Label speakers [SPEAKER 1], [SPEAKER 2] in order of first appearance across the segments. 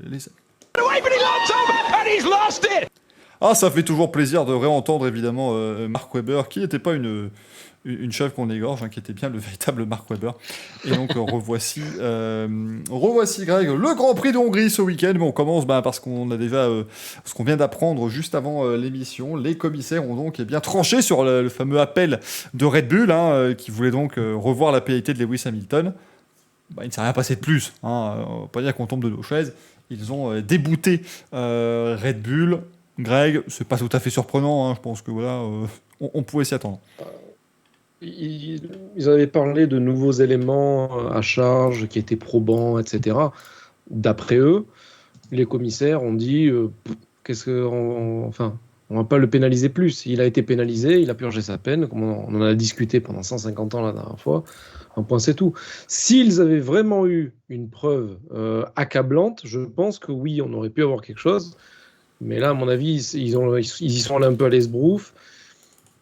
[SPEAKER 1] Les... Ah, ça fait toujours plaisir de réentendre évidemment Mark Webber, qui n'était pas une chèvre qu'on égorge, hein, qui était bien le véritable Mark Webber. Et donc revoici Greg, le Grand Prix de Hongrie ce week-end. Mais on commence parce qu'on a déjà ce qu'on vient d'apprendre juste avant l'émission. Les commissaires ont donc bien tranché sur le fameux appel de Red Bull, qui voulait donc revoir la pénalité de Lewis Hamilton. Il ne s'est rien passé de plus. On va pas dire qu'on tombe de nos chaises. Ils ont débouté Red Bull. Greg, c'est pas tout à fait surprenant. Je pense que voilà, on pouvait s'y attendre.
[SPEAKER 2] Ils avaient parlé de nouveaux éléments à charge qui étaient probants, etc. D'après eux, les commissaires ont dit on va pas le pénaliser plus. Il a été pénalisé, il a purgé sa peine, comme on en a discuté pendant 150 ans la dernière fois. Un point, c'est tout. S'ils avaient vraiment eu une preuve accablante, je pense que oui, on aurait pu avoir quelque chose. Mais là, à mon avis, ils y sont allés un peu à l'esbrouf.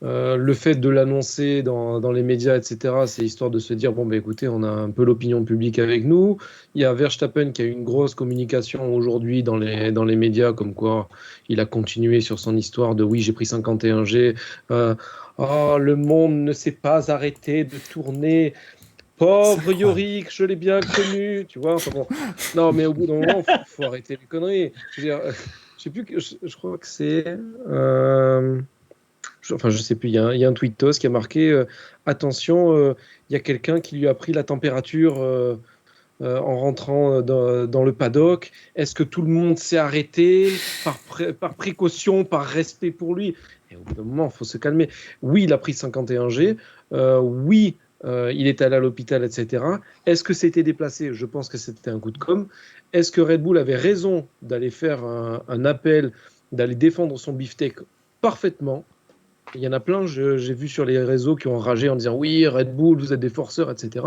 [SPEAKER 2] Le fait de l'annoncer dans les médias, etc., c'est histoire de se dire, écoutez, on a un peu l'opinion publique avec nous. Il y a Verstappen qui a eu une grosse communication aujourd'hui dans les médias, comme quoi il a continué sur son histoire de « oui, j'ai pris 51G, le monde ne s'est pas arrêté de tourner ». Pauvre Yorick, je l'ai bien connu, tu vois. Non, mais au bout d'un moment, faut arrêter les conneries. Je veux dire, je sais plus, je crois que c'est... je sais plus, il y a un tweetos qui a marqué attention, il y a quelqu'un qui lui a pris la température en rentrant dans le paddock. Est-ce que tout le monde s'est arrêté par précaution, par respect pour lui? Et au bout d'un moment, il faut se calmer. Oui, il a pris 51G. Oui, il est allé à l'hôpital, etc. Est-ce que c'était déplacé? Je pense que c'était un coup de com'. Est-ce que Red Bull avait raison d'aller faire un appel, d'aller défendre son beefsteak? Parfaitement. Il y en a plein, j'ai vu sur les réseaux qui ont enragé en disant « Oui, Red Bull, vous êtes des forceurs, etc. »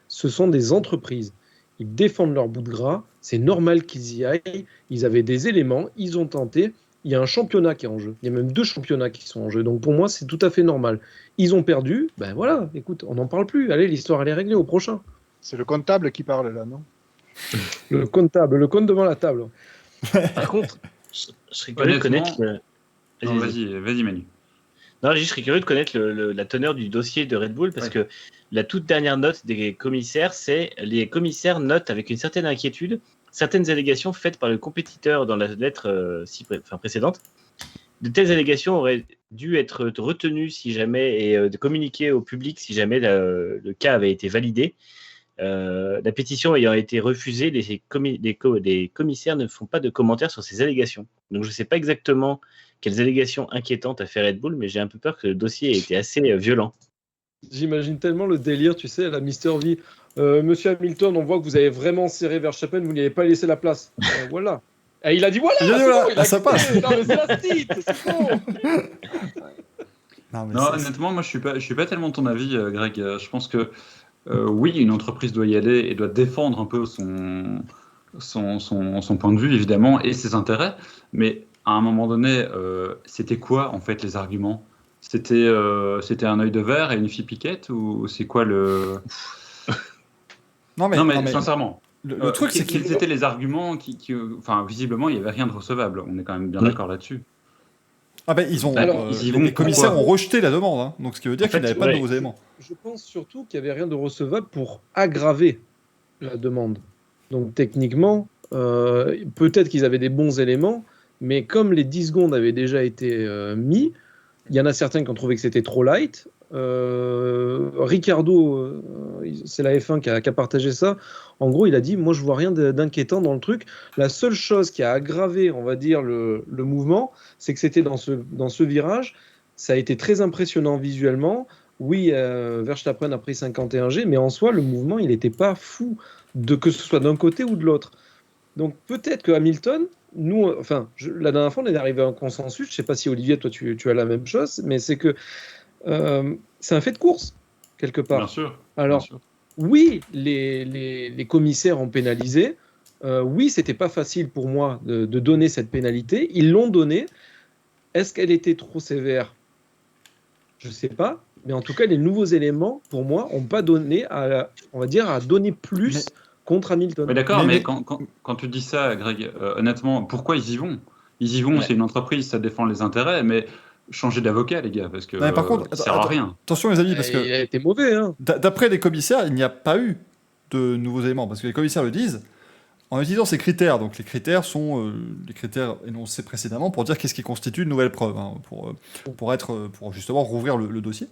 [SPEAKER 2] Ce sont des entreprises. Ils défendent leur bout de gras. C'est normal qu'ils y aillent. Ils avaient des éléments. Ils ont tenté. Il y a un championnat qui est en jeu. Il y a même 2 championnats qui sont en jeu. Donc pour moi, c'est tout à fait normal. Ils ont perdu. Ben voilà, écoute, on n'en parle plus. Allez, l'histoire, elle est réglée au prochain.
[SPEAKER 3] C'est le comptable qui parle là, non?
[SPEAKER 2] Le comptable, le compte devant la table.
[SPEAKER 4] Par contre, je serais curieux de connaître...
[SPEAKER 5] Non, vas-y Manu.
[SPEAKER 4] Non, je serais curieux de connaître la teneur du dossier de Red Bull parce que la toute dernière note des commissaires, c'est les commissaires notent avec une certaine inquiétude certaines allégations faites par le compétiteur dans la lettre précédente. De telles allégations auraient dû être retenues si jamais et de communiquer au public si jamais le cas avait été validé. La pétition ayant été refusée, les commissaires ne font pas de commentaires sur ces allégations. Donc je ne sais pas exactement quelles allégations inquiétantes a fait Red Bull, mais j'ai un peu peur que le dossier ait été assez violent.
[SPEAKER 2] J'imagine tellement le délire, tu sais, à la Mr. V. Monsieur Hamilton, on voit que vous avez vraiment serré Verstappen, vous n'y avez pas laissé la place. Voilà. Et il a dit voilà,
[SPEAKER 1] ça passe.
[SPEAKER 2] Non, mais c'est la petite, c'est bon.
[SPEAKER 5] Non, honnêtement, moi je suis pas tellement de ton avis, Greg. Je pense que oui, une entreprise doit y aller et doit défendre un peu son point de vue, évidemment, et ses intérêts. Mais à un moment donné, c'était quoi, en fait, les arguments? C'était un œil de verre et une fille piquette? Ou c'est quoi le... Non, mais sincèrement,
[SPEAKER 1] le truc, c'est
[SPEAKER 5] quels étaient les arguments enfin, visiblement, il n'y avait rien de recevable. On est quand même bien d'accord là-dessus.
[SPEAKER 1] Les commissaires ont rejeté la demande, donc ce qui veut dire qu'il n'y avait pas de nouveaux éléments.
[SPEAKER 2] Je pense surtout qu'il n'y avait rien de recevable pour aggraver la demande. Donc techniquement, peut-être qu'ils avaient des bons éléments, mais comme les 10 secondes avaient déjà été mis, il y en a certains qui ont trouvé que c'était trop light. Ricardo, c'est la F1 qui a partagé ça. En gros, il a dit, moi je vois rien d'inquiétant dans le truc. La seule chose qui a aggravé, on va dire, le mouvement, c'est que c'était dans ce virage. Ça a été très impressionnant visuellement. Oui, Verstappen a pris 51G, mais en soi, le mouvement, il n'était pas fou, que ce soit d'un côté ou de l'autre. Donc peut-être que Hamilton, la dernière fois, on est arrivé à un consensus. Je ne sais pas si Olivier, toi, tu as la même chose, mais c'est que c'est un fait de course, quelque part.
[SPEAKER 5] Bien sûr.
[SPEAKER 2] Alors,
[SPEAKER 5] bien sûr.
[SPEAKER 2] Oui, les commissaires ont pénalisé. Oui, c'était pas facile pour moi de donner cette pénalité. Ils l'ont donnée. Est-ce qu'elle était trop sévère? Je ne sais pas. Mais en tout cas, les nouveaux éléments, pour moi, n'ont pas donné à donner plus contre Hamilton.
[SPEAKER 5] Mais d'accord,
[SPEAKER 1] Mais-
[SPEAKER 5] mais quand tu dis ça, Greg, honnêtement, pourquoi ils y vont? Ils y vont,
[SPEAKER 4] Ouais.
[SPEAKER 5] c'est une entreprise, ça défend les intérêts, mais changez d'avocat, les gars, parce que
[SPEAKER 1] Non, mais par contre,
[SPEAKER 5] ça sert à rien.
[SPEAKER 1] attention les amis, parce
[SPEAKER 2] Il
[SPEAKER 1] que
[SPEAKER 2] a été mauvais, hein.
[SPEAKER 1] d'après les commissaires, il n'y a pas eu de nouveaux éléments, parce que les commissaires le disent, en utilisant ces critères. Donc les critères sont les critères énoncés précédemment pour dire qu'est-ce qui constitue une nouvelle preuve, hein, pour justement rouvrir le dossier.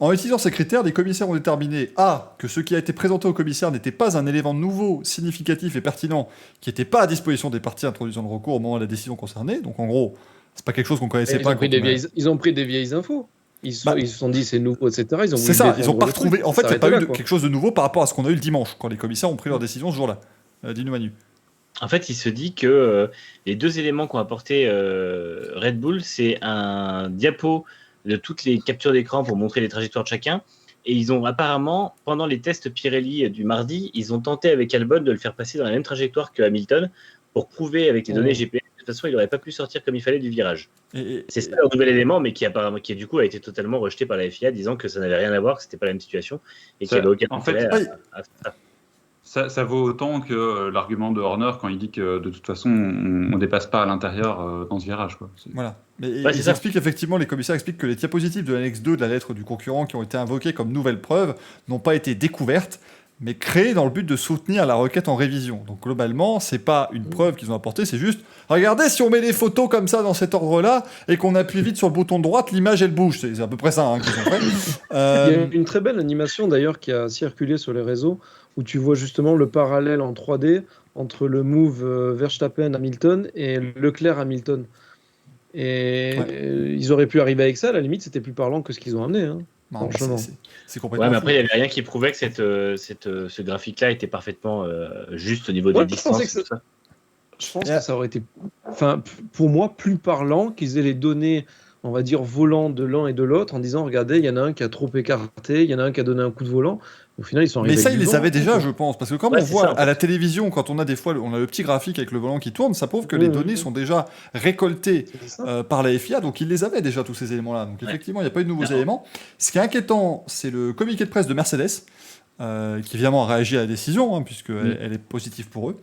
[SPEAKER 1] En utilisant ces critères, les commissaires ont déterminé que ce qui a été présenté aux commissaires n'était pas un élément nouveau, significatif et pertinent, qui n'était pas à disposition des parties introduisant le recours au moment de la décision concernée. Donc en gros, c'est pas quelque chose qu'on connaissait
[SPEAKER 2] Ils
[SPEAKER 1] pas.
[SPEAKER 2] ont pris ils ont pris des vieilles infos. Ils se sont dit c'est nouveau, etc. Ils ont
[SPEAKER 1] C'est
[SPEAKER 2] voulu
[SPEAKER 1] ça,
[SPEAKER 2] défendre
[SPEAKER 1] ils n'ont pas
[SPEAKER 2] le truc,
[SPEAKER 1] retrouvé. En fait, il n'y a
[SPEAKER 2] s'arrêter
[SPEAKER 1] pas eu
[SPEAKER 2] là, quoi.
[SPEAKER 1] quelque chose de nouveau par rapport à ce qu'on a eu le dimanche, quand les commissaires ont pris leur décision ce jour-là. Dis-nous, Manu.
[SPEAKER 4] En fait, il se dit que les deux éléments qu'ont apporté Red Bull, c'est un diapo de toutes les captures d'écran pour montrer les trajectoires de chacun. Et ils ont apparemment, pendant les tests Pirelli du mardi, ils ont tenté avec Albon de le faire passer dans la même trajectoire que Hamilton pour prouver avec les données GPS que de toute façon, il n'aurait pas pu sortir comme il fallait du virage. C'est ça leur nouvel élément, mais qui du coup a été totalement rejeté par la FIA, disant que ça n'avait rien à voir, que c'était pas la même situation et qu'il n'y avait aucun
[SPEAKER 5] en fait,
[SPEAKER 4] intérêt à ça.
[SPEAKER 5] Ça vaut autant que l'argument de Horner quand il dit que de toute façon, on ne dépasse pas à l'intérieur dans ce virage, quoi.
[SPEAKER 1] Voilà. Mais
[SPEAKER 4] Ouais, c'est
[SPEAKER 1] ils
[SPEAKER 4] ça.
[SPEAKER 1] expliquent effectivement, les commissaires expliquent que les diapositives de l'annexe 2 de la lettre du concurrent qui ont été invoquées comme nouvelles preuves n'ont pas été découvertes, mais créées dans le but de soutenir la requête en révision. Donc globalement, c'est pas une preuve qu'ils ont apportée, c'est juste, regardez, si on met les photos comme ça dans cet ordre-là et qu'on appuie vite sur le bouton de droite, l'image elle bouge. C'est à peu près ça hein, qu'ils ont fait.
[SPEAKER 2] Il y a une très belle animation d'ailleurs qui a circulé sur les réseaux où tu vois justement le parallèle en 3D entre le move Verstappen-Hamilton et Leclerc-Hamilton. Et ils auraient pu arriver avec ça, à la limite c'était plus parlant que ce qu'ils ont amené. Hein.
[SPEAKER 1] Non,
[SPEAKER 2] Franchement.
[SPEAKER 1] c'est complètement
[SPEAKER 4] Ouais, mais
[SPEAKER 1] fou.
[SPEAKER 4] après, il n'y avait rien qui prouvait que ce graphique-là était parfaitement juste au niveau des
[SPEAKER 2] Ouais, je
[SPEAKER 4] distances.
[SPEAKER 2] pensais que
[SPEAKER 4] tout ça.
[SPEAKER 2] Je pense que ça aurait été, pour moi, plus parlant qu'ils aient les données, on va dire, volant de l'un et de l'autre en disant, regardez, il y en a un qui a trop écarté, il y en a un qui a donné un coup de volant. Au final, ils sont arrivés
[SPEAKER 1] Mais ça,
[SPEAKER 2] avec
[SPEAKER 1] ils
[SPEAKER 2] du
[SPEAKER 1] les
[SPEAKER 2] vent,
[SPEAKER 1] avaient
[SPEAKER 2] hein,
[SPEAKER 1] déjà,
[SPEAKER 2] quoi.
[SPEAKER 1] je pense. Parce que comme
[SPEAKER 4] Ouais,
[SPEAKER 1] on
[SPEAKER 4] c'est
[SPEAKER 1] voit
[SPEAKER 4] ça, en fait.
[SPEAKER 1] à la télévision, quand on a des fois on a le petit graphique avec le volant qui tourne, ça prouve que les données sont déjà récoltées
[SPEAKER 2] C'est ça.
[SPEAKER 1] par la FIA. Donc ils les avaient déjà, tous ces éléments-là. Donc effectivement, il n'y a pas eu de nouveaux
[SPEAKER 4] Non.
[SPEAKER 1] éléments. Ce qui est inquiétant, c'est le communiqué de presse de Mercedes, qui évidemment a réagi à la décision, hein, puisqu'elle elle est positive pour eux.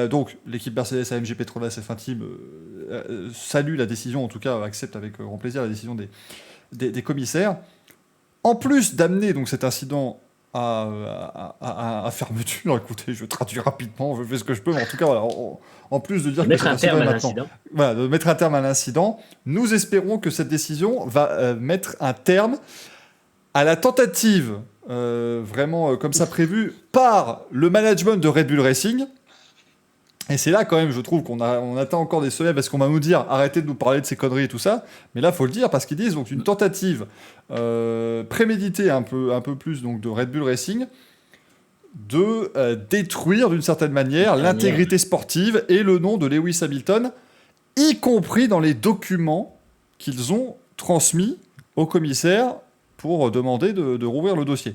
[SPEAKER 1] Donc l'équipe Mercedes, AMG Petronas, F1 Team salue la décision, en tout cas accepte avec grand plaisir la décision des commissaires. En plus d'amener donc cet incident à fermeture, écoutez, je traduis rapidement, je fais ce que je peux, mais en tout cas, voilà, en plus de dire
[SPEAKER 4] Et
[SPEAKER 1] que
[SPEAKER 4] mettre
[SPEAKER 1] cet
[SPEAKER 4] un
[SPEAKER 1] incident
[SPEAKER 4] terme
[SPEAKER 1] est
[SPEAKER 4] à
[SPEAKER 1] maintenant,
[SPEAKER 4] l'incident.
[SPEAKER 1] voilà, de mettre un terme à l'incident, nous espérons que cette décision va mettre un terme à la tentative, vraiment comme ça prévu, par le management de Red Bull Racing. Et c'est là quand même, je trouve on attend encore des semaines parce qu'on va nous dire arrêtez de nous parler de ces conneries et tout ça. Mais là, faut le dire parce qu'ils disent donc une tentative préméditée un peu plus donc de Red Bull Racing de détruire d'une certaine manière l'intégrité sportive et le nom de Lewis Hamilton, y compris dans les documents qu'ils ont transmis au commissaire pour demander de rouvrir le dossier.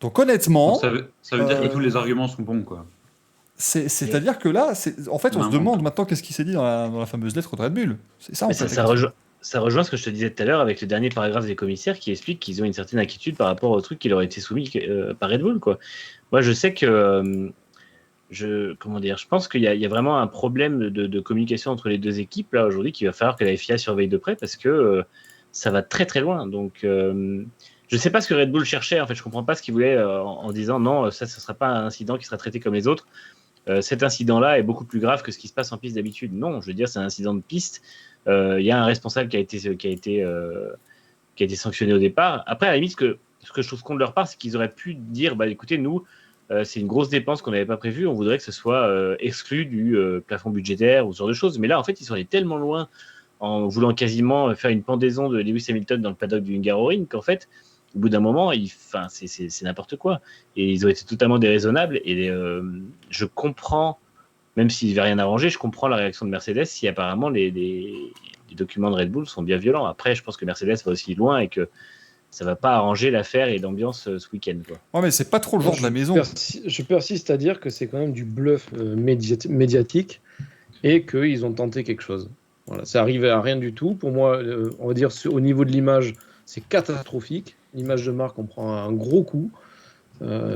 [SPEAKER 1] Donc honnêtement,
[SPEAKER 5] Ça veut dire que tous les arguments sont bons, quoi.
[SPEAKER 1] c'est-à-dire que là, en fait, on se demande maintenant qu'est-ce qui s'est dit dans la fameuse lettre de Red Bull. C'est ça, en
[SPEAKER 4] Mais
[SPEAKER 1] fait.
[SPEAKER 4] ça rejoint ce que je te disais tout à l'heure avec le dernier paragraphe des commissaires qui explique qu'ils ont une certaine inquiétude par rapport au truc qui leur a été soumis par Red Bull, quoi. Moi, je sais que je pense qu'il y a vraiment un problème de communication entre les deux équipes là aujourd'hui qu'il va falloir que la FIA surveille de près parce que ça va très très loin. Donc, je sais pas ce que Red Bull cherchait. En fait, je comprends pas ce qu'il voulait en disant non, ça ne sera pas un incident qui sera traité comme les autres. Cet incident-là est beaucoup plus grave que ce qui se passe en piste d'habitude. Non, je veux dire, c'est un incident de piste. Il y a un responsable qui a été sanctionné au départ. Après, à la limite, ce que je trouve con de leur part, c'est qu'ils auraient pu dire, bah écoutez, nous, c'est une grosse dépense qu'on n'avait pas prévue. On voudrait que ce soit exclu du plafond budgétaire ou ce genre de choses. Mais là, en fait, ils sont allés tellement loin en voulant quasiment faire une pendaison de Lewis Hamilton dans le paddock du Hungaroring qu'en fait, au bout d'un moment, c'est n'importe quoi. Et ils ont été totalement déraisonnables. Et je comprends, même s'il ne va rien arranger, je comprends la réaction de Mercedes si apparemment les documents de Red Bull sont bien violents. Après, je pense que Mercedes va aussi loin et que ça ne va pas arranger l'affaire et l'ambiance ce week-end, quoi.
[SPEAKER 1] Ouais, mais c'est pas trop le genre de la maison.
[SPEAKER 2] Je persiste à dire que c'est quand même du bluff médiatique et qu'ils ont tenté quelque chose. Voilà, ça arrivait à rien du tout. Pour moi, on va dire au niveau de l'image, c'est catastrophique. L'image de marque, on prend un gros coup.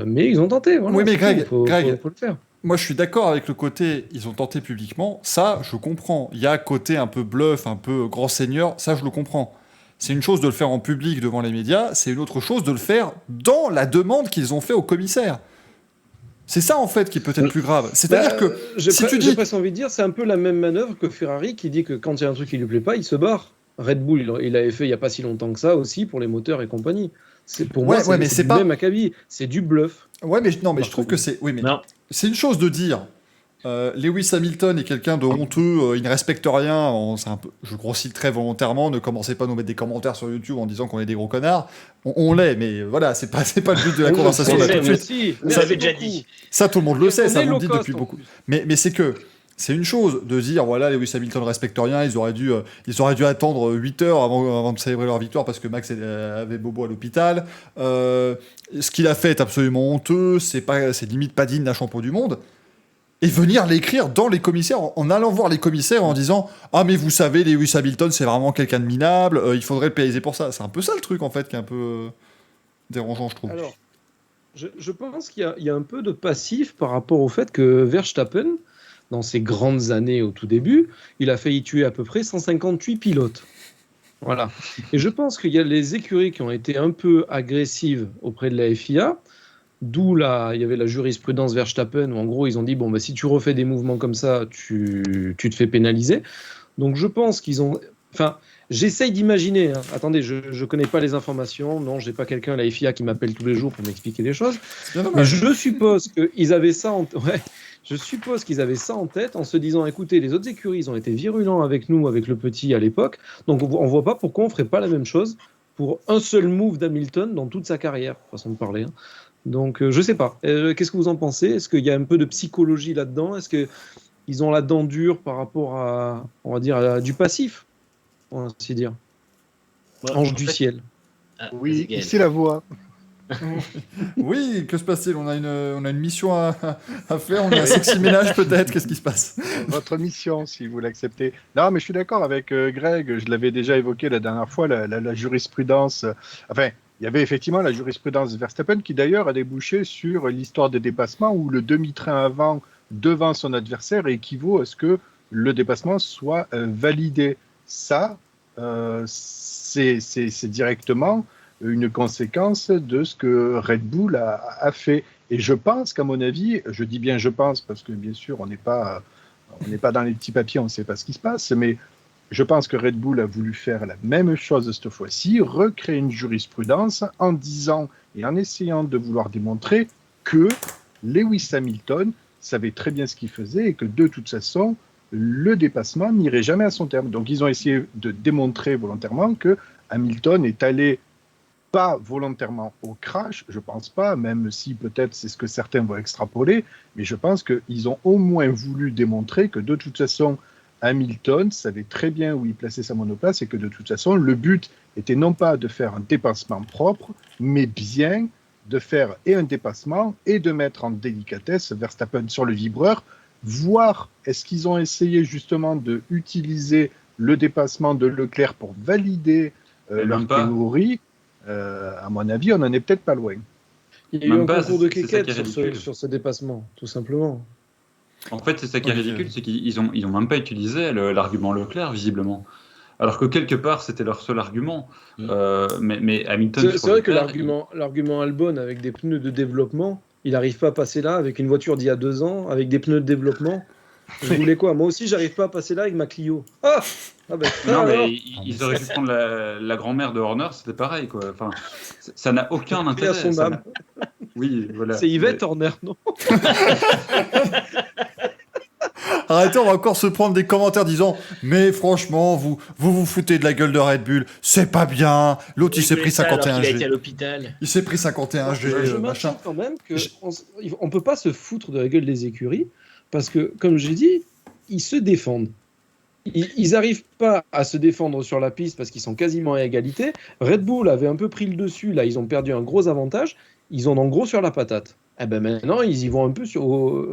[SPEAKER 2] Mais ils ont tenté. Voilà,
[SPEAKER 1] Oui, mais
[SPEAKER 2] c'est
[SPEAKER 1] Greg,
[SPEAKER 2] tout, faut le faire.
[SPEAKER 1] moi je suis d'accord avec le côté ils ont tenté publiquement, ça je comprends. Il y a un côté un peu bluff, un peu grand seigneur, ça je le comprends. C'est une chose de le faire en public devant les médias, c'est une autre chose de le faire dans la demande qu'ils ont fait au commissaire. C'est ça en fait qui est peut-être plus grave. C'est-à-dire que
[SPEAKER 2] j'ai
[SPEAKER 1] si tu
[SPEAKER 2] j'ai
[SPEAKER 1] dis
[SPEAKER 2] presque envie de dire, c'est un peu la même manœuvre que Ferrari qui dit que quand il y a un truc qui lui plaît pas, il se barre. Red Bull, il l'avait fait il y a pas si longtemps que ça aussi pour les moteurs et compagnie. Pour moi,
[SPEAKER 1] Ouais, mais
[SPEAKER 2] c'est
[SPEAKER 1] c'est
[SPEAKER 2] du
[SPEAKER 1] pas-
[SPEAKER 2] même acabit. C'est du bluff.
[SPEAKER 1] ouais, mais non, mais je
[SPEAKER 2] Par
[SPEAKER 1] trouve
[SPEAKER 2] contre.
[SPEAKER 1] que c'est oui, mais
[SPEAKER 4] Non,
[SPEAKER 1] c'est une chose de dire Lewis Hamilton est quelqu'un de honteux, il ne respecte rien. C'est un peu, je grossis très volontairement. Ne commencez pas à nous mettre des commentaires sur YouTube en disant qu'on est des gros connards. On l'est, mais voilà, c'est pas le but de la conversation
[SPEAKER 2] On
[SPEAKER 1] là
[SPEAKER 2] le
[SPEAKER 1] tout de
[SPEAKER 2] sait,
[SPEAKER 1] suite.
[SPEAKER 2] mais
[SPEAKER 4] ça
[SPEAKER 2] si,
[SPEAKER 4] l'avait déjà
[SPEAKER 2] beaucoup.
[SPEAKER 4] dit.
[SPEAKER 1] Ça, tout le monde le sait,
[SPEAKER 2] On
[SPEAKER 1] ça
[SPEAKER 2] est
[SPEAKER 1] vous le
[SPEAKER 2] low
[SPEAKER 1] dit
[SPEAKER 2] cost,
[SPEAKER 1] depuis
[SPEAKER 2] en
[SPEAKER 1] beaucoup.
[SPEAKER 2] plus.
[SPEAKER 1] Mais c'est une chose de dire, voilà, Lewis Hamilton ne respecte rien, ils auraient dû attendre 8 heures avant de célébrer leur victoire parce que Max avait bobo à l'hôpital. Ce qu'il a fait est absolument honteux, c'est limite pas digne d'un champion du monde. Et venir l'écrire dans les commissaires, en allant voir les commissaires en disant « Ah, mais vous savez, Lewis Hamilton, c'est vraiment quelqu'un de minable, il faudrait le pénaliser pour ça. » C'est un peu ça le truc, en fait, qui est un peu dérangeant, je trouve.
[SPEAKER 2] Alors, je pense qu'il y a un peu de passif par rapport au fait que Verstappen, dans ses grandes années au tout début, il a failli tuer à peu près 158 pilotes. Voilà. Et je pense qu'il y a les écuries qui ont été un peu agressives auprès de la FIA, d'où il y avait la jurisprudence Verstappen, où en gros ils ont dit bon, bah, si tu refais des mouvements comme ça, tu te fais pénaliser. Donc je pense qu'ils ont. Enfin, j'essaye d'imaginer. Hein. Attendez, je ne connais pas les informations. Non, j'ai pas quelqu'un à la FIA qui m'appelle tous les jours pour m'expliquer les choses.
[SPEAKER 1] C'est bien
[SPEAKER 2] Mais
[SPEAKER 1] dommage.
[SPEAKER 2] je suppose qu'ils avaient ça ouais. Je suppose qu'ils avaient ça en tête en se disant écoutez, les autres écuries, ils ont été virulents avec nous, avec le petit à l'époque. Donc on voit pas pourquoi on ferait pas la même chose pour un seul move d'Hamilton dans toute sa carrière, façon de parler. Hein. Donc je sais pas. Qu'est-ce que vous en pensez ? Est-ce qu'il y a un peu de psychologie là-dedans ? Est-ce qu'ils ont la dent dure par rapport à, on va dire, à du passif, pour ainsi dire.
[SPEAKER 4] Ouais,
[SPEAKER 2] Ange
[SPEAKER 4] en
[SPEAKER 2] du
[SPEAKER 4] fait-
[SPEAKER 2] ciel.
[SPEAKER 4] Ah, vas-y,
[SPEAKER 3] Oui,
[SPEAKER 4] Gaël.
[SPEAKER 3] ici la voix.
[SPEAKER 1] Oui, que se passe-t-il on a une mission à faire, on a un sexy ménage peut-être, qu'est-ce qui se passe?
[SPEAKER 3] Votre mission, si vous l'acceptez. Non, mais je suis d'accord avec Greg. Je l'avais déjà évoqué la dernière fois, la jurisprudence. Enfin, il y avait effectivement la jurisprudence Verstappen qui d'ailleurs a débouché sur l'histoire des dépassements où le demi-train avant devant son adversaire équivaut à ce que le dépassement soit validé. Ça, c'est directement une conséquence de ce que Red Bull a fait. Et je pense qu'à mon avis, je dis bien je pense parce que bien sûr on n'est pas dans les petits papiers, on ne sait pas ce qui se passe, mais je pense que Red Bull a voulu faire la même chose cette fois-ci, recréer une jurisprudence en disant et en essayant de vouloir démontrer que Lewis Hamilton savait très bien ce qu'il faisait et que de toute façon, le dépassement n'irait jamais à son terme. Donc ils ont essayé de démontrer volontairement que Hamilton est allé pas volontairement au crash, je pense pas, même si peut-être c'est ce que certains vont extrapoler, mais je pense qu'ils ont au moins voulu démontrer que de toute façon, Hamilton savait très bien où il plaçait sa monoplace et que de toute façon, le but était non pas de faire un dépassement propre, mais bien de faire et un dépassement et de mettre en délicatesse Verstappen sur le vibreur, voir est-ce qu'ils ont essayé justement de utiliser le dépassement de Leclerc pour valider leur
[SPEAKER 5] même pas.
[SPEAKER 3] théorie. À mon avis, on n'en est peut-être pas loin.
[SPEAKER 2] Il y a eu
[SPEAKER 5] Même
[SPEAKER 2] un
[SPEAKER 5] pas,
[SPEAKER 2] concours de
[SPEAKER 5] c'est ça
[SPEAKER 2] quéquette
[SPEAKER 5] qui est ridicule.
[SPEAKER 2] sur ce dépassement, tout simplement.
[SPEAKER 5] En fait, c'est ça qui est
[SPEAKER 1] Ok.
[SPEAKER 5] ridicule, c'est qu'ils ont même pas utilisé l'argument Leclerc, visiblement. Alors que quelque part, c'était leur seul argument. Mais Hamilton...
[SPEAKER 2] C'est
[SPEAKER 5] sur
[SPEAKER 2] vrai que
[SPEAKER 5] Leclerc,
[SPEAKER 2] l'argument Albon avec des pneus de développement, il n'arrive pas à passer là avec une voiture d'il y a 2 ans, avec des pneus de développement. Je voulais quoi? Moi aussi, j'arrive pas à passer là avec ma Clio. Ah ben,
[SPEAKER 5] Non,
[SPEAKER 2] alors.
[SPEAKER 5] mais ils auraient pu prendre la grand-mère de Horner, c'était pareil, quoi. Enfin, ça n'a aucun
[SPEAKER 2] Paix à
[SPEAKER 5] intérêt.
[SPEAKER 2] son
[SPEAKER 5] ça
[SPEAKER 2] âme.
[SPEAKER 5] n'a- Oui, voilà.
[SPEAKER 2] C'est Yvette Horner, non?
[SPEAKER 1] Arrêtez, on va encore se prendre des commentaires disant mais franchement, vous foutez de la gueule de Red Bull, c'est pas bien. L'autre, il s'est pris
[SPEAKER 4] Alors qu'il a été
[SPEAKER 1] 51G.
[SPEAKER 4] à l'hôpital.
[SPEAKER 1] Il s'est pris 51G,
[SPEAKER 2] Je maintiens
[SPEAKER 1] machin.
[SPEAKER 2] quand même que
[SPEAKER 1] Je-
[SPEAKER 2] on peut pas se foutre de la gueule des écuries parce que, comme j'ai dit, ils se défendent. Ils n'arrivent pas à se défendre sur la piste parce qu'ils sont quasiment à égalité. Red Bull avait un peu pris le dessus, là ils ont perdu un gros avantage. Ils en ont gros sur la patate. Eh ben maintenant ils y vont un peu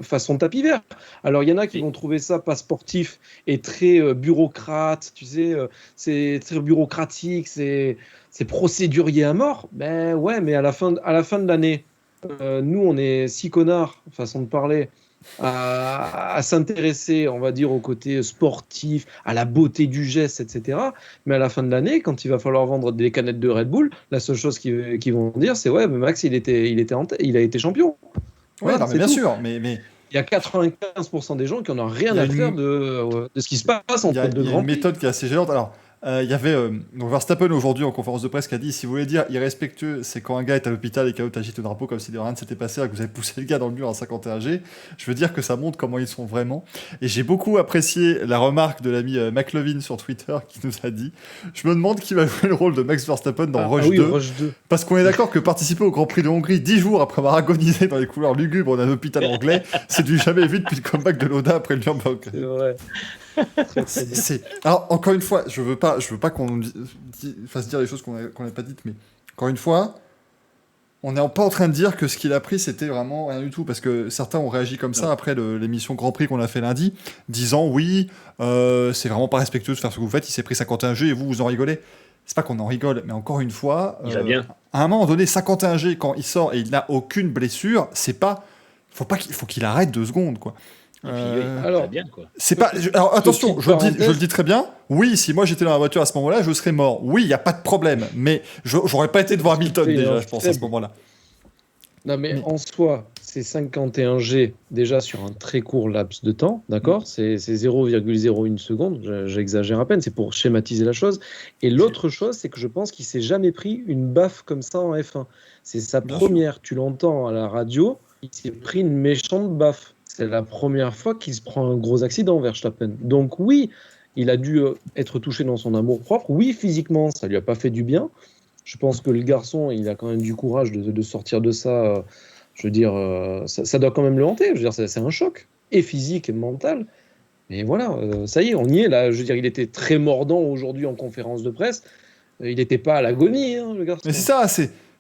[SPEAKER 2] façon tapis vert. Alors il y en a qui vont trouver ça pas sportif et très bureaucrate, tu sais, c'est très bureaucratique, c'est procédurier à mort. Ben ouais, mais à la fin de l'année, nous, on est si connards, façon de parler, à s'intéresser, on va dire, au côté sportif, à la beauté du geste, etc. Mais à la fin de l'année, quand il va falloir vendre des canettes de Red Bull, la seule chose qu'ils vont dire, c'est ouais, mais Max, il a été champion.
[SPEAKER 1] Ouais,
[SPEAKER 2] Voilà,
[SPEAKER 1] non, mais
[SPEAKER 2] c'est
[SPEAKER 1] bien
[SPEAKER 2] tout.
[SPEAKER 1] sûr, mais
[SPEAKER 2] Il y a 95% des gens qui n'en ont rien
[SPEAKER 1] Il y a
[SPEAKER 2] à
[SPEAKER 1] une-
[SPEAKER 2] faire de ce qui se passe
[SPEAKER 1] il y a,
[SPEAKER 2] entre deux
[SPEAKER 1] il y a
[SPEAKER 2] grands
[SPEAKER 1] une
[SPEAKER 2] prix.
[SPEAKER 1] méthode qui est assez gênante. Alors, il y avait donc Verstappen aujourd'hui en conférence de presse qui a dit si vous voulez dire irrespectueux, c'est quand un gars est à l'hôpital et qu'un autre agite le drapeau comme si de rien ne s'était passé, alors que vous avez poussé le gars dans le mur à 51G. Je veux dire que ça montre comment ils sont vraiment. Et j'ai beaucoup apprécié la remarque de l'ami McLovin sur Twitter qui nous a dit je me demande qui va jouer le rôle de Max Verstappen dans Rush
[SPEAKER 2] oui,
[SPEAKER 1] 2.
[SPEAKER 2] Rush 2.
[SPEAKER 1] Parce qu'on est d'accord que participer au Grand Prix de Hongrie 10 jours après avoir agonisé dans les couloirs lugubres d'un hôpital anglais, c'est du jamais vu depuis le comeback de Loda après le Nürburgring.
[SPEAKER 2] C'est vrai.
[SPEAKER 1] Alors, encore une fois, je veux pas qu'on fasse dire les choses qu'on n'a pas dites, mais encore une fois, on n'est pas en train de dire que ce qu'il a pris, c'était vraiment rien du tout, parce que certains ont réagi comme ça après l'émission Grand Prix qu'on a fait lundi, disant oui, c'est vraiment pas respectueux de faire ce que vous faites, il s'est pris 51G et vous en rigolez. C'est pas qu'on en rigole, mais encore une fois,
[SPEAKER 4] Il va bien.
[SPEAKER 1] à un moment donné, 51G, quand il sort et il n'a aucune blessure, c'est pas... faut qu'il arrête 2 secondes, quoi.
[SPEAKER 4] Et puis, oui,
[SPEAKER 2] alors,
[SPEAKER 4] ça va bien, quoi.
[SPEAKER 1] C'est pas. Alors attention,
[SPEAKER 2] petite
[SPEAKER 1] je le dis très bien. Oui, si moi j'étais dans la voiture à ce moment-là, je serais mort. Oui, il y a pas de problème. Mais j'aurais pas été devant Hamilton
[SPEAKER 2] Oui,
[SPEAKER 1] déjà,
[SPEAKER 2] non,
[SPEAKER 1] je pense à ce moment-là.
[SPEAKER 2] Non, mais
[SPEAKER 1] Mais-
[SPEAKER 2] en soi, c'est 51G déjà sur un très court laps de temps, d'accord? C'est 0,01 seconde, j'exagère à peine, c'est pour schématiser la chose. Et l'autre chose, c'est que je pense qu'il s'est jamais pris une baffe comme ça en F1. C'est sa
[SPEAKER 1] Bien
[SPEAKER 2] première, tu l'entends à la radio, il s'est pris une méchante baffe. C'est la première fois qu'il se prend un gros accident, Verstappen. Donc oui, il a dû être touché dans son amour-propre. Oui, physiquement, ça lui a pas fait du bien. Je pense que le garçon, il a quand même du courage de sortir de ça. Je veux dire, ça doit quand même le hanter. Je veux dire, c'est un choc, et physique et mental. Mais voilà, ça y est, on y est là. Je veux dire, il était très mordant aujourd'hui en conférence de presse. Il n'était pas à l'agonie, hein, le garçon.
[SPEAKER 1] Mais c'est ça,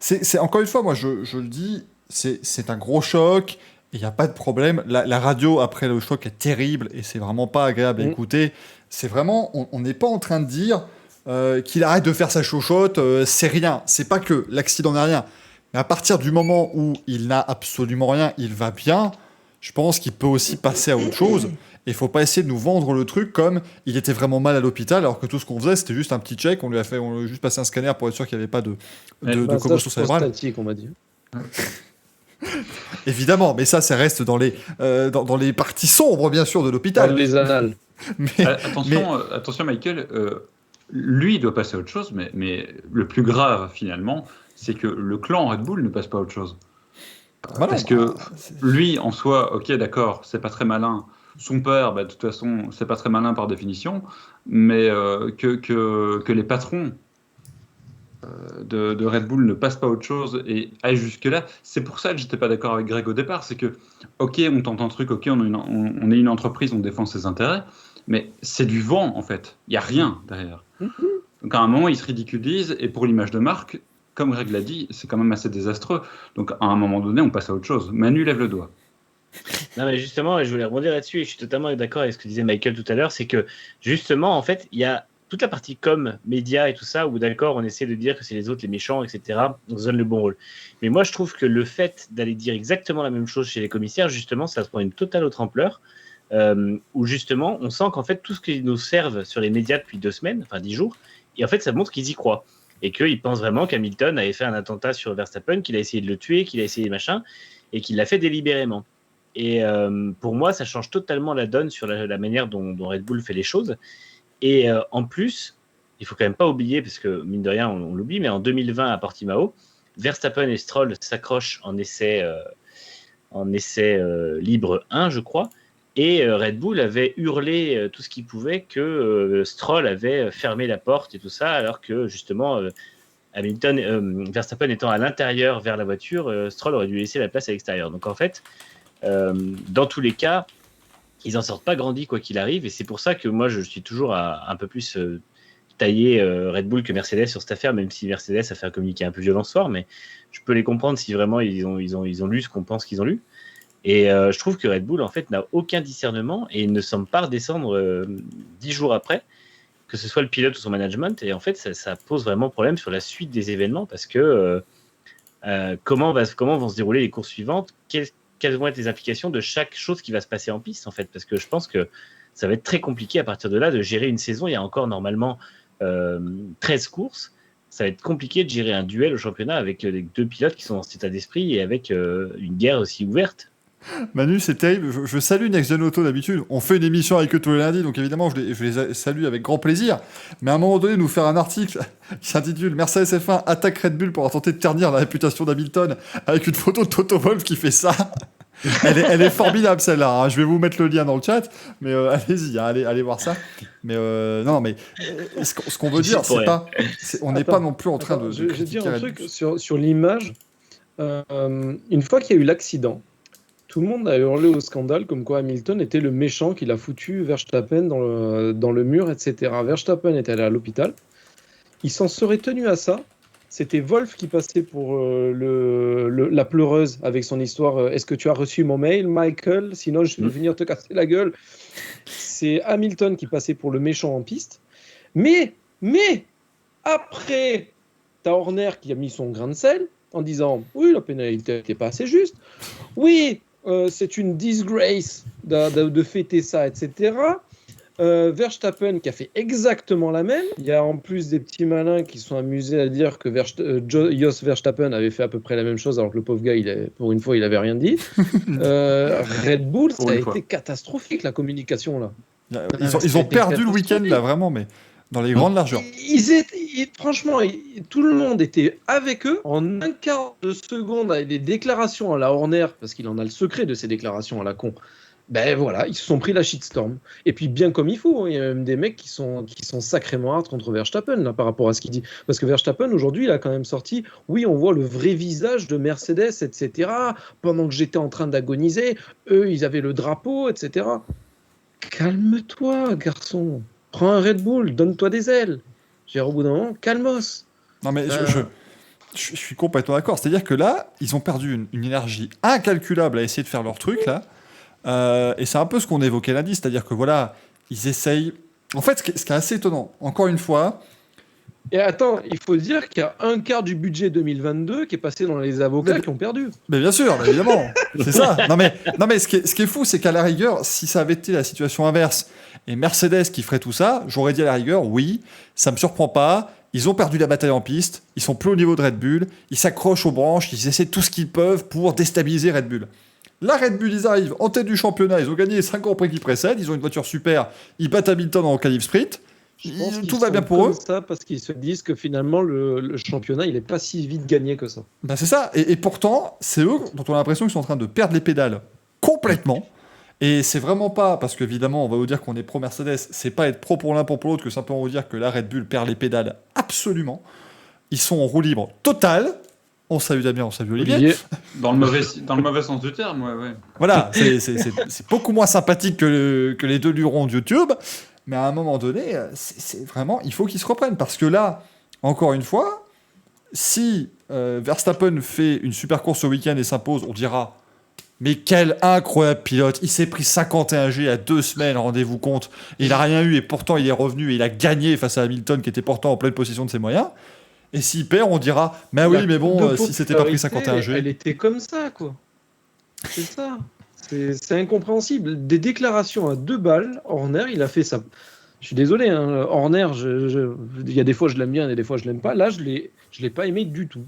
[SPEAKER 1] c'est encore une fois, moi je le dis, c'est un gros choc. Il n'y a pas de problème. La radio après le choc est terrible et c'est vraiment pas agréable à écouter. C'est vraiment, on n'est pas en train de dire qu'il arrête de faire sa chochotte. C'est rien. C'est pas que l'accident n'est rien. Mais à partir du moment où il n'a absolument rien, il va bien. Je pense qu'il peut aussi passer à autre chose. Et il faut pas essayer de nous vendre le truc comme il était vraiment mal à l'hôpital, alors que tout ce qu'on faisait, c'était juste un petit check. On lui a juste passé un scanner pour être sûr qu'il n'y avait pas de commotion cérébrale.
[SPEAKER 2] Prostatique, on m'a dit.
[SPEAKER 1] Évidemment, mais ça reste dans les parties sombres, bien sûr, de l'hôpital.
[SPEAKER 2] Les annales.
[SPEAKER 1] Mais,
[SPEAKER 5] Attention, Michael, lui, il doit passer à autre chose, mais le plus grave, finalement, c'est que le clan Red Bull ne passe pas à autre chose. Parce que lui, en soi, ok, d'accord, c'est pas très malin. Son père, de toute façon, c'est pas très malin par définition, mais que les patrons de Red Bull ne passent pas à autre chose et aillent jusque-là, c'est pour ça que j'étais pas d'accord avec Greg au départ, c'est que, ok, on tente un truc, ok, on est une entreprise, on défend ses intérêts, mais c'est du vent, en fait. Il n'y a rien derrière. Donc à un moment, ils se ridiculisent, et pour l'image de marque, comme Greg l'a dit, c'est quand même assez désastreux. Donc à un moment donné, on passe à autre chose. Manu, lève le doigt.
[SPEAKER 4] Non, mais justement, je voulais rebondir là-dessus, et je suis totalement d'accord avec ce que disait Michael tout à l'heure, c'est que justement, en fait, il y a toute la partie com, médias et tout ça, où d'accord, on essaie de dire que c'est les autres les méchants, etc. On se donne le bon rôle. Mais moi, je trouve que le fait d'aller dire exactement la même chose chez les commissaires, justement, ça prend une totale autre ampleur, où justement, on sent qu'en fait, tout ce qu'ils nous servent sur les médias depuis 2 semaines, enfin 10 jours, et en fait, ça montre qu'ils y croient. Et qu'ils pensent vraiment qu'Hamilton avait fait un attentat sur Verstappen, qu'il a essayé de le tuer, qu'il a essayé machin, et qu'il l'a fait délibérément. Et pour moi, ça change totalement la donne sur la manière dont Red Bull fait les choses. Et en plus, il faut quand même pas oublier, parce que mine de rien, on l'oublie, mais en 2020 à Portimao, Verstappen et Stroll s'accrochent en essai libre 1, je crois, et Red Bull avait hurlé tout ce qu'il pouvait que Stroll avait fermé la porte et tout ça, alors que justement Verstappen étant à l'intérieur vers la voiture, Stroll aurait dû laisser la place à l'extérieur. Donc en fait, dans tous les cas, ils n'en sortent pas grandis quoi qu'il arrive, et c'est pour ça que moi je suis toujours un peu plus taillé Red Bull que Mercedes sur cette affaire, même si Mercedes a fait un communiqué un peu violent ce soir, mais je peux les comprendre si vraiment ils ont lu ce qu'on pense qu'ils ont lu. Et je trouve que Red Bull en fait n'a aucun discernement et ne semble pas redescendre 10 jours après, que ce soit le pilote ou son management, et en fait ça pose vraiment problème sur la suite des événements, parce que comment vont se dérouler les courses suivantes, quelles vont être les implications de chaque chose qui va se passer en piste, en fait, parce que je pense que ça va être très compliqué à partir de là de gérer une saison. Il y a encore normalement 13 courses. Ça va être compliqué de gérer un duel au championnat avec les 2 pilotes qui sont dans cet état d'esprit et avec une guerre aussi ouverte.
[SPEAKER 1] Manu, c'est terrible. Je salue Next Gen Auto d'habitude. On fait une émission avec eux tous les lundis, donc évidemment, je les salue avec grand plaisir. Mais à un moment donné, nous faire un article qui s'intitule Mercedes F1 attaque Red Bull pour tenter de ternir la réputation d'Hamilton avec une photo de Toto Wolff qui fait ça. Elle est formidable celle-là. Hein. Je vais vous mettre le lien dans le chat, mais allez-y, hein, allez voir ça. Mais non, mais ce qu'on veut dire, on n'est pas non plus en train de.
[SPEAKER 2] Je vais dire un truc sur l'image. Une fois qu'il y a eu l'accident, tout le monde a hurlé au scandale comme quoi Hamilton était le méchant qui l'a foutu Verstappen dans le mur, etc. Verstappen est allé à l'hôpital. Il s'en serait tenu à ça. C'était Wolff qui passait pour la pleureuse avec son histoire. Est-ce que tu as reçu mon mail, Michael? Sinon, je vais venir te casser la gueule. C'est Hamilton qui passait pour le méchant en piste. Mais après, t'as Horner qui a mis son grain de sel en disant oui, la pénalité n'était pas assez juste. Oui, c'est une disgrace de fêter ça, etc. Verstappen qui a fait exactement la même. Il y a en plus des petits malins qui sont amusés à dire que Jos Verstappen avait fait à peu près la même chose alors que le pauvre gars, pour une fois, il avait rien dit. Red Bull, ça a été catastrophique la communication là.
[SPEAKER 1] Ils ont perdu le week-end là, vraiment, mais dans les grandes largeurs.
[SPEAKER 2] Franchement, tout le monde était avec eux en un quart de seconde avec des déclarations à la Horner, parce qu'il en a le secret de ces déclarations à la con. Ben voilà, ils se sont pris la shitstorm. Et puis bien comme il faut, il y a même des mecs qui sont sacrément hard contre Verstappen là, par rapport à ce qu'il dit. Parce que Verstappen aujourd'hui, il a quand même sorti, oui, on voit le vrai visage de Mercedes, etc. Pendant que j'étais en train d'agoniser, eux, ils avaient le drapeau, etc. Calme-toi, garçon. Prends un Red Bull, donne-toi des ailes. Au bout d'un moment, calmos.
[SPEAKER 1] Non mais je suis complètement d'accord. C'est-à-dire que là, ils ont perdu une énergie incalculable à essayer de faire leur truc là. Et c'est un peu ce qu'on évoquait lundi, c'est-à-dire que voilà, ils essayent. En fait, ce qui est assez étonnant, encore une fois.
[SPEAKER 2] Et attends, il faut dire qu'il y a un quart du budget 2022 qui est passé dans les avocats qui ont perdu.
[SPEAKER 1] Mais bien sûr, évidemment, c'est ça. Non mais ce qui est fou, c'est qu'à la rigueur, si ça avait été la situation inverse et Mercedes qui ferait tout ça, j'aurais dit à la rigueur, oui, ça me surprend pas. Ils ont perdu la bataille en piste, ils sont plus au niveau de Red Bull, ils s'accrochent aux branches, ils essaient tout ce qu'ils peuvent pour déstabiliser Red Bull. La Red Bull, ils arrivent en tête du championnat, ils ont gagné les 5 Grands Prix qui précèdent, ils ont une voiture super, ils battent Hamilton en qualif sprint, tout va bien pour eux.
[SPEAKER 2] Ça parce qu'ils se disent que finalement le championnat, il n'est pas si vite gagné que ça.
[SPEAKER 1] Ben c'est ça, et pourtant, c'est eux dont on a l'impression qu'ils sont en train de perdre les pédales complètement. Et c'est vraiment pas, parce qu'évidemment, on va vous dire qu'on est pro Mercedes, c'est pas être pro pour l'un pour l'autre que simplement vous dire que la Red Bull perd les pédales absolument. Ils sont en roue libre totale. On salue Damien, on salue Olivier.
[SPEAKER 5] Dans le mauvais sens du terme, ouais.
[SPEAKER 1] Voilà, c'est beaucoup moins sympathique que les deux lurons de YouTube, mais à un moment donné, c'est vraiment, il faut qu'ils se reprennent, parce que là, encore une fois, si Verstappen fait une super course ce week-end et s'impose, on dira, mais quel incroyable pilote, il s'est pris 51G à 2 semaines, rendez-vous compte, et il n'a rien eu, et pourtant il est revenu, et il a gagné face à Hamilton, qui était pourtant en pleine possession de ses moyens. Et s'il perd, on dira, mais oui, mais bon, si c'était pas pris 51G.
[SPEAKER 2] Elle était comme ça, quoi. C'est ça. C'est incompréhensible. Des déclarations à 2 balles, Horner, il a fait ça. Je suis désolé, hein, Horner, il y a des fois je l'aime bien, et des fois je l'aime pas. Là, je l'ai pas aimé du tout.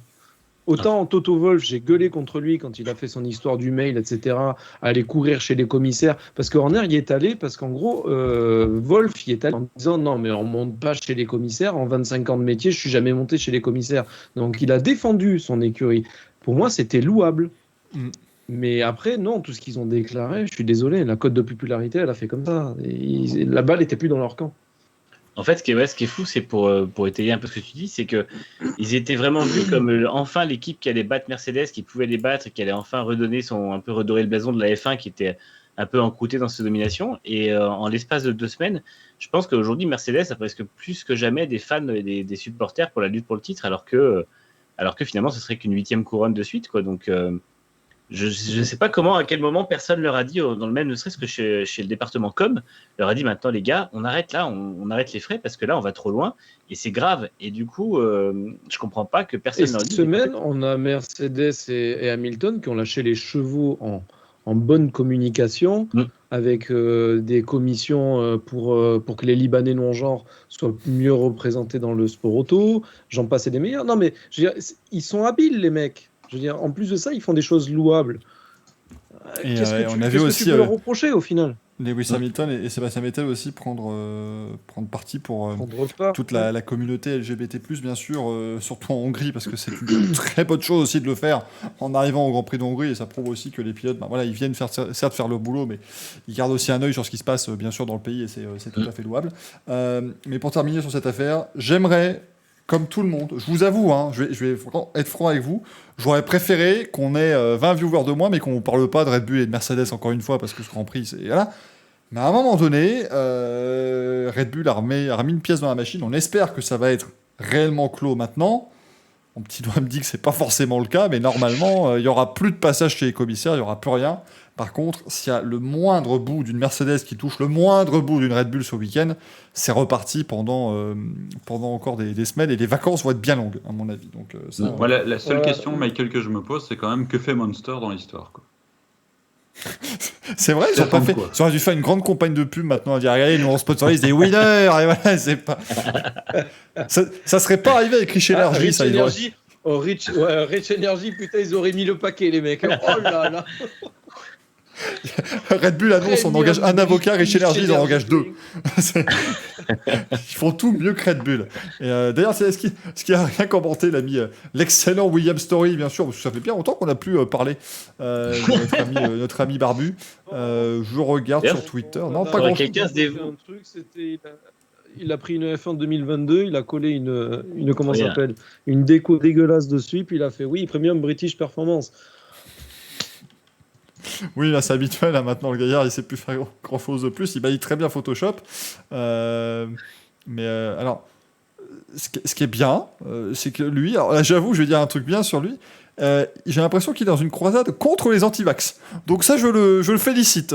[SPEAKER 2] Autant Toto Wolff, j'ai gueulé contre lui quand il a fait son histoire du mail, etc., aller courir chez les commissaires, parce que Horner y est allé, parce qu'en gros, Wolff y est allé en disant non, mais on monte pas chez les commissaires, en 25 ans de métier, je suis jamais monté chez les commissaires. Donc il a défendu son écurie. Pour moi, c'était louable. Mais après, non, tout ce qu'ils ont déclaré, je suis désolé, la cote de popularité, elle a fait comme ça. La balle était plus dans leur camp.
[SPEAKER 4] En fait, ce qui est fou, c'est pour étayer un peu ce que tu dis, c'est que ils étaient vraiment vus comme enfin l'équipe qui allait battre Mercedes, qui pouvait les battre, qui allait enfin un peu redorer le blason de la F1 qui était un peu encroûté dans cette domination. Et en l'espace de 2 semaines, je pense qu'aujourd'hui, Mercedes a presque plus que jamais des fans et des supporters pour la lutte pour le titre, alors que finalement, ce serait qu'une 8e couronne de suite, quoi. Donc, Je ne sais pas comment, à quel moment personne leur a dit, dans le même, ne serait-ce que chez le département com, leur a dit maintenant les gars, on arrête là, on arrête les frais parce que là on va trop loin et c'est grave. Et du coup, je comprends pas que
[SPEAKER 2] Et
[SPEAKER 4] personne leur
[SPEAKER 2] cette
[SPEAKER 4] dise.
[SPEAKER 2] semaine, on a Mercedes et Hamilton qui ont lâché les chevaux en bonne communication,
[SPEAKER 4] Mm.
[SPEAKER 2] avec des commissions pour que les Libanais non-genres soient mieux représentés dans le sport auto. J'en passe et des meilleurs. Non, mais je veux dire, ils sont habiles, les mecs. Je veux dire, en plus de ça, ils font des choses louables.
[SPEAKER 1] Et,
[SPEAKER 2] Qu'est-ce que
[SPEAKER 1] on a vu
[SPEAKER 2] tu
[SPEAKER 1] aussi
[SPEAKER 2] peux leur reprocher au final?
[SPEAKER 1] Lewis Hamilton et Sébastien Vettel aussi prendre parti pour
[SPEAKER 2] Prendre part.
[SPEAKER 1] toute la communauté LGBT+, bien sûr, surtout en Hongrie, parce que c'est une très bonne chose aussi de le faire en arrivant au Grand Prix d'Hongrie, et ça prouve aussi que les pilotes, voilà, ils viennent certes faire leur boulot, mais ils gardent aussi un œil sur ce qui se passe, bien sûr, dans le pays, et c'est tout à fait louable. Mais pour terminer sur cette affaire, j'aimerais, comme tout le monde, je vous avoue, hein, je vais être franc avec vous, j'aurais préféré qu'on ait 20 viewers de moins, mais qu'on ne parle pas de Red Bull et de Mercedes encore une fois, parce que ce Grand Prix, c'est... Voilà. Mais à un moment donné, Red Bull a remis une pièce dans la machine. On espère que ça va être réellement clos maintenant. Mon petit doigt me dit que c'est pas forcément le cas, mais normalement, il y aura plus de passage chez les commissaires, il y aura plus rien. Par contre, s'il y a le moindre bout d'une Mercedes qui touche le moindre bout d'une Red Bull ce week-end, c'est reparti pendant encore des semaines, et les vacances vont être bien longues, à mon avis. Donc, ça,
[SPEAKER 5] Voilà, la seule question, Michael, que je me pose, c'est quand même que fait Monster dans l'histoire, quoi.
[SPEAKER 1] c'est vrai, ils ont pas fait. Ils auraient dû faire une grande campagne de pub maintenant à dire regardez, nous on sponsorise des winners, et voilà, c'est pas. ça serait pas arrivé avec Rich Energy, ça.
[SPEAKER 2] Energy, Rich Energy, putain, ils auraient mis le paquet, les mecs. Oh là là.
[SPEAKER 1] Red Bull annonce on engage un avocat, Rich Energy ils en engagent 2. Ils font tout mieux que Red Bull. Et d'ailleurs, ce qui a rien commenté l'ami, l'excellent William Story, bien sûr, parce que ça fait bien longtemps qu'on n'a plus parlé de notre ami Barbu. Je regarde sur Twitter. Non, pas grand chose.
[SPEAKER 4] Quelqu'un se dévoue.
[SPEAKER 2] Il a pris une F1 2022, il a collé une comment ça s'appelle, une déco dégueulasse dessus, puis il a fait oui, Premium British Performance.
[SPEAKER 1] Oui, là c'est habituel, là, maintenant le gaillard il sait plus faire grand chose de plus, il bannit très bien Photoshop. Mais alors, ce qui est bien, c'est que lui, alors là j'avoue, je vais dire un truc bien sur lui, j'ai l'impression qu'il est dans une croisade contre les anti-vax. Donc ça, je le félicite,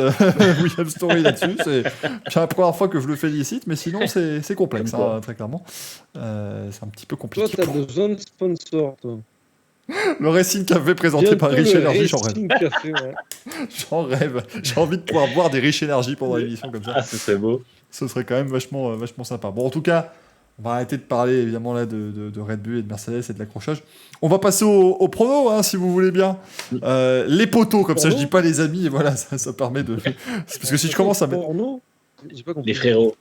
[SPEAKER 1] William Story là-dessus. C'est la première fois que je le félicite, mais sinon c'est complexe, hein, très clairement. C'est un petit peu compliqué.
[SPEAKER 2] Toi, t'as besoin de sponsor, toi.
[SPEAKER 1] Le Racing Café présenté par Rich Energy, j'en rêve.
[SPEAKER 2] Café, ouais.
[SPEAKER 1] J'en rêve. J'ai envie de pouvoir boire des Rich Energy pendant l'émission comme ça.
[SPEAKER 4] Ah, ce serait beau.
[SPEAKER 1] Ce serait quand même vachement sympa. Bon, en tout cas, on va arrêter de parler évidemment là de Red Bull et de Mercedes et de l'accrochage. On va passer au prono, hein, si vous voulez bien. Les poteaux, comme ça je dis pas les amis, et voilà, ça permet de... Parce que si je commence à mettre...
[SPEAKER 2] J'ai pas compris.
[SPEAKER 4] Les frérots.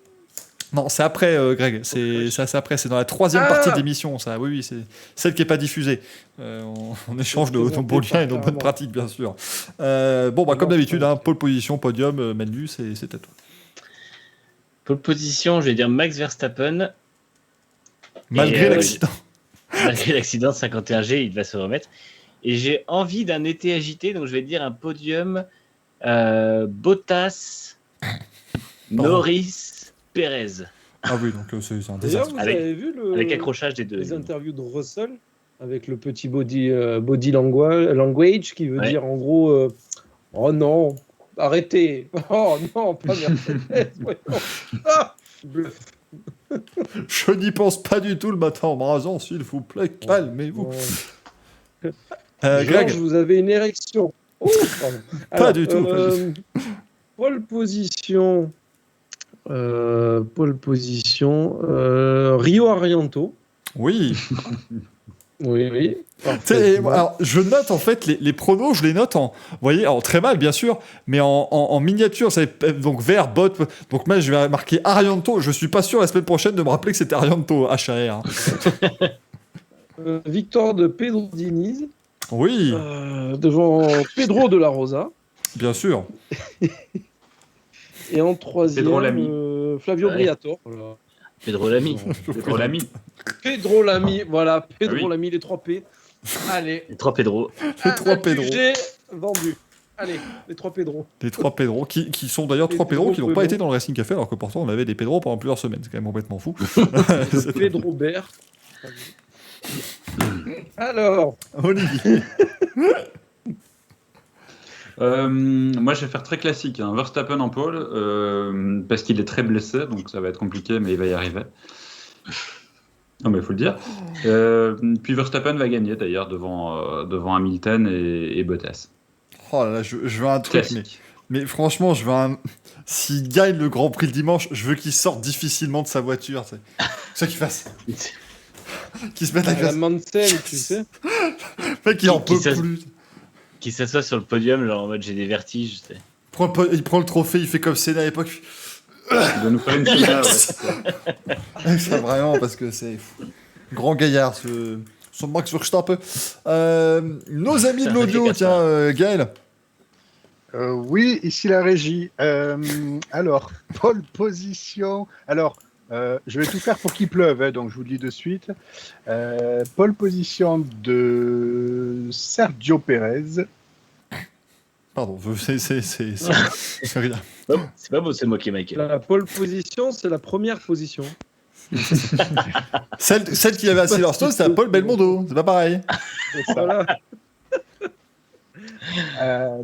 [SPEAKER 1] Non, c'est après, Greg. C'est après. C'est dans la troisième partie de l'émission, ça. Oui, c'est celle qui n'est pas diffusée. On échange nos beaux liens et nos bonnes pratiques, bien sûr. Comme d'habitude, hein, pole position, podium, Manu, c'est à toi.
[SPEAKER 4] Pole position, je vais dire Max Verstappen.
[SPEAKER 1] Malgré l'accident.
[SPEAKER 4] Malgré l'accident de 51G, il va se remettre. Et j'ai envie d'un été agité, donc je vais dire un podium Bottas, Norris, Perez.
[SPEAKER 1] Ah oui, donc c'est un
[SPEAKER 2] D'ailleurs,
[SPEAKER 1] désastre.
[SPEAKER 2] vous avez vu
[SPEAKER 4] Avec accrochage des deux.
[SPEAKER 2] les interviews de Russell avec le petit body language qui veut dire en gros oh non, arrêtez. Oh non, pas Mercedes. Ah, bluff.
[SPEAKER 1] Je n'y pense pas du tout le matin en me rasant, s'il vous plaît, calmez-vous. Greg,
[SPEAKER 2] vous avez une érection. Oh,
[SPEAKER 1] pas du tout.
[SPEAKER 2] Pole position. Rio Arianto.
[SPEAKER 1] Oui.
[SPEAKER 2] Oui.
[SPEAKER 1] Alors, je note en fait les pronos, je les note vous voyez, alors très mal bien sûr, mais en miniature, donc vert, bot. Donc moi je vais marquer Arianto. Je suis pas sûr la semaine prochaine de me rappeler que c'était Arianto, HAR.
[SPEAKER 2] Victoire de Pedro Diniz.
[SPEAKER 1] Oui.
[SPEAKER 2] Devant Pedro de la Rosa.
[SPEAKER 1] Bien sûr.
[SPEAKER 2] Et en troisième, Flavio Briatore. Voilà.
[SPEAKER 4] Pedro Lamy.
[SPEAKER 2] Pedro Lamy, voilà. Pedro Lamy, les 3 P. Allez.
[SPEAKER 4] Les 3 Pedro.
[SPEAKER 1] Les 3 Pedro.
[SPEAKER 2] J'ai vendu. Allez, les 3 Pedro.
[SPEAKER 1] Les 3 Pedro, qui sont d'ailleurs 3 Pedro qui n'ont pas été dans le Racing Café, alors que pourtant on avait des Pedro pendant plusieurs semaines. C'est quand même complètement fou.
[SPEAKER 2] Pedro Bert. Alors.
[SPEAKER 1] Olivier.
[SPEAKER 5] Moi, je vais faire très classique. Hein. Verstappen en pole, parce qu'il est très blessé, donc ça va être compliqué, mais il va y arriver. Non, mais il faut le dire. Puis Verstappen va gagner, d'ailleurs, devant Hamilton et Bottas.
[SPEAKER 1] Oh là là, je veux un truc,
[SPEAKER 5] Classique.
[SPEAKER 1] mais franchement, je veux un. S'il gagne le Grand Prix le dimanche, je veux qu'il sorte difficilement de sa voiture. Tu sais. Ça qu'il fasse. Qu'il se mette à
[SPEAKER 2] La
[SPEAKER 1] glace.
[SPEAKER 2] Mansell, tu sais.
[SPEAKER 1] Le mec, il en peut
[SPEAKER 4] Qui s'ass-
[SPEAKER 1] plus.
[SPEAKER 4] Qui s'assoit sur le podium, genre en mode j'ai des vertiges. Tu sais.
[SPEAKER 1] Il prend le trophée, il fait comme Senna à l'époque.
[SPEAKER 5] Il doit nous faire une finale. Ouais.
[SPEAKER 1] Ça, vraiment, parce que c'est grand gaillard, son Max Verstappen. Nos amis de l'audio, tiens, Gaël.
[SPEAKER 3] Oui, ici la régie. Alors, pole position. Alors, je vais tout faire pour qu'il pleuve, hein, donc je vous le dis de suite. Pole position de Sergio Pérez.
[SPEAKER 1] Pardon, c'est rien.
[SPEAKER 4] C'est pas beau, c'est moqué, Michael.
[SPEAKER 2] La pole position, c'est la première position.
[SPEAKER 1] Celle qui avait à Silverstone, c'était à Paul Belmondo. C'est pas pareil.
[SPEAKER 2] Voilà.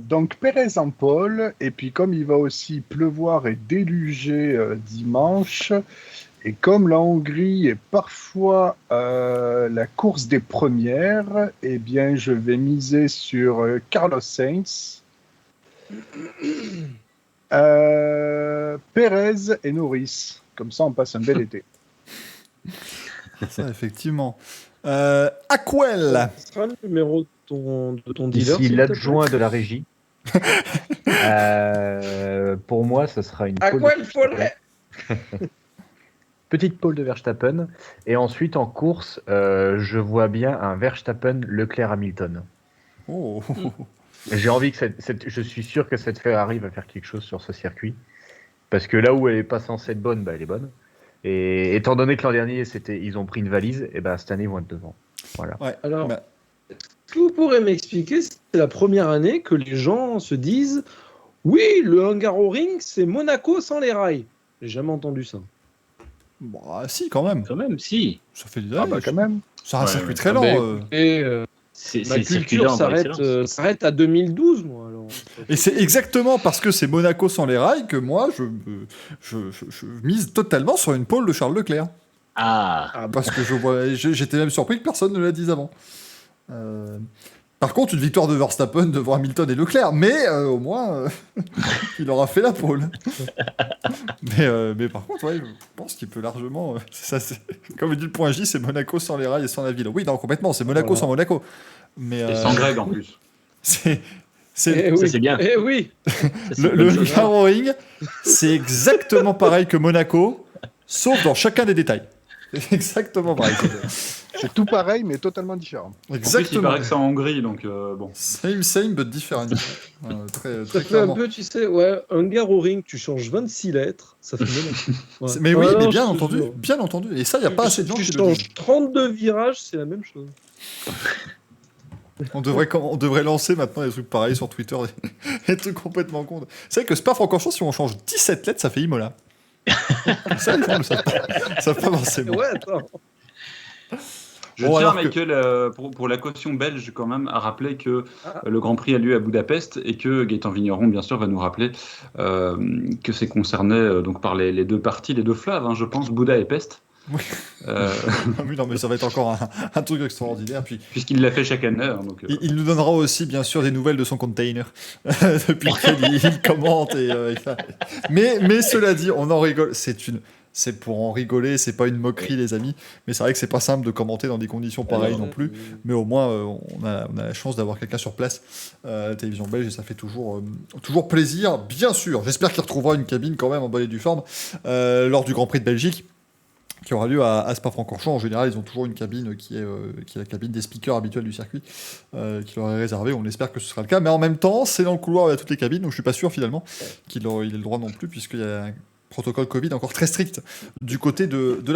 [SPEAKER 3] Donc Pérez en pole, et puis comme il va aussi pleuvoir et déluger dimanche, et comme la Hongrie est parfois la course des premières, eh bien je vais miser sur Carlos Sainz, Pérez et Norris. Comme ça on passe un bel été.
[SPEAKER 1] Ça, effectivement. Aquel.
[SPEAKER 2] Ce sera le numéro de ton dealer.
[SPEAKER 6] Ici
[SPEAKER 2] s'il te
[SPEAKER 6] l'adjoint de la régie. Pour moi, ce sera une
[SPEAKER 2] plaît. À
[SPEAKER 6] pole
[SPEAKER 2] quoi
[SPEAKER 6] de
[SPEAKER 2] il faudrait
[SPEAKER 6] petite pole de Verstappen. Et ensuite, en course, je vois bien un Verstappen-Leclerc-Hamilton.
[SPEAKER 1] Oh.
[SPEAKER 6] J'ai envie que je suis sûr que cette Ferrari va faire quelque chose sur ce circuit. Parce que là où elle n'est pas censée être bonne, bah, elle est bonne. Et étant donné que l'an dernier, ils ont pris une valise, et ben cette année, ils vont être devant. Voilà.
[SPEAKER 1] Ouais.
[SPEAKER 2] Alors,
[SPEAKER 1] Bah,
[SPEAKER 2] est-ce que vous pourrez m'expliquer, c'est la première année que les gens se disent oui, le Hungaroring, c'est Monaco sans les rails. J'ai jamais entendu ça.
[SPEAKER 1] bah, si, quand même.
[SPEAKER 4] Quand même, si.
[SPEAKER 1] Ça fait des
[SPEAKER 3] Ah
[SPEAKER 1] années.
[SPEAKER 3] bah quand même.
[SPEAKER 1] C'est un
[SPEAKER 5] Ouais,
[SPEAKER 1] circuit
[SPEAKER 5] ouais.
[SPEAKER 1] très
[SPEAKER 2] Ah
[SPEAKER 1] lent.
[SPEAKER 2] ben, Et
[SPEAKER 4] C'est
[SPEAKER 2] ma
[SPEAKER 4] le circuit
[SPEAKER 2] culture
[SPEAKER 4] lent par excellence.
[SPEAKER 2] s'arrête à 2012, moi. Alors.
[SPEAKER 1] Et c'est exactement parce que c'est Monaco sans les rails que moi, je mise totalement sur une pole de Charles Leclerc.
[SPEAKER 4] Ah,
[SPEAKER 2] Ah,
[SPEAKER 1] Parce que j'étais même surpris que personne ne l'a dit avant. Par contre, une victoire de Verstappen devant Hamilton et Leclerc, mais au moins, il aura fait la pole. mais par contre, ouais, je pense qu'il peut largement... comme dit le point J, c'est Monaco sans les rails et sans la ville. Oui, non, complètement, c'est Monaco
[SPEAKER 2] Voilà.
[SPEAKER 1] sans Monaco. Mais
[SPEAKER 5] Et sans Greg en plus.
[SPEAKER 1] c'est...
[SPEAKER 2] Eh
[SPEAKER 4] ça
[SPEAKER 2] oui.
[SPEAKER 4] c'est bien.
[SPEAKER 2] Eh oui.
[SPEAKER 4] Ça, c'est
[SPEAKER 1] Le
[SPEAKER 4] une bonne chose.
[SPEAKER 1] Hungaroring, c'est exactement pareil que Monaco, sauf dans chacun des détails. C'est exactement pareil.
[SPEAKER 3] C'est tout pareil, mais totalement différent.
[SPEAKER 5] En plus, il
[SPEAKER 1] Exactement.
[SPEAKER 5] paraît que c'est en Hongrie, donc bon.
[SPEAKER 1] Same, but different. Très,
[SPEAKER 2] Ça
[SPEAKER 1] très
[SPEAKER 2] fait un
[SPEAKER 1] clairement.
[SPEAKER 2] peu, tu sais, ouais, Hungaroring, tu changes 26 lettres, ça fait Monaco. Ouais.
[SPEAKER 1] Mais oui,
[SPEAKER 2] Ouais,
[SPEAKER 1] mais
[SPEAKER 2] non,
[SPEAKER 1] bien
[SPEAKER 2] je te
[SPEAKER 1] entendu,
[SPEAKER 2] jure.
[SPEAKER 1] bien entendu. Et ça, il n'y a pas assez de gens
[SPEAKER 2] Tu
[SPEAKER 1] qui le disent.
[SPEAKER 2] changes 32 virages, c'est la même chose.
[SPEAKER 1] On devrait lancer maintenant des trucs pareils sur Twitter, des trucs complètement cons. C'est vrai que Spa-Francorchamps, si on change 17 lettres, ça fait Imola. Ça, les gens ne savent pas forcément.
[SPEAKER 2] Ouais, attends.
[SPEAKER 5] Je
[SPEAKER 1] Bon,
[SPEAKER 5] tiens,
[SPEAKER 1] alors que-
[SPEAKER 5] Michael, pour la caution belge, quand même, à rappeler que
[SPEAKER 2] Ah.
[SPEAKER 5] le Grand Prix a lieu à Budapest et que Gaëtan Vigneron, bien sûr, va nous rappeler que c'est concerné donc par les deux parties, les deux fleuves, hein, je pense, Bouddha et Pest.
[SPEAKER 1] Oui.
[SPEAKER 5] Euh,
[SPEAKER 1] Ah oui, non, mais ça va être encore un truc extraordinaire. Puis,
[SPEAKER 5] Puisqu'il l'a fait chaque année. Hein, donc,
[SPEAKER 1] il nous donnera aussi, bien sûr, des nouvelles de son container. Depuis qu'il commente. Mais cela dit, on en rigole. C'est pour en rigoler, c'est pas une moquerie, les amis. Mais c'est vrai que c'est pas simple de commenter dans des conditions pareilles non plus. Mais au moins, on a la chance d'avoir quelqu'un sur place à la télévision belge et ça fait toujours plaisir, bien sûr. J'espère qu'il retrouvera une cabine quand même en bonne et due forme lors du Grand Prix de Belgique qui aura lieu à Spa-Francorchamps. En général, ils ont toujours une cabine qui est la cabine des speakers habituels du circuit qui leur est réservée. On espère que ce sera le cas. Mais en même temps, c'est dans le couloir où il y a toutes les cabines, donc je suis pas sûr finalement qu'il ait le droit non plus puisqu'il y a un protocole Covid encore très strict du côté de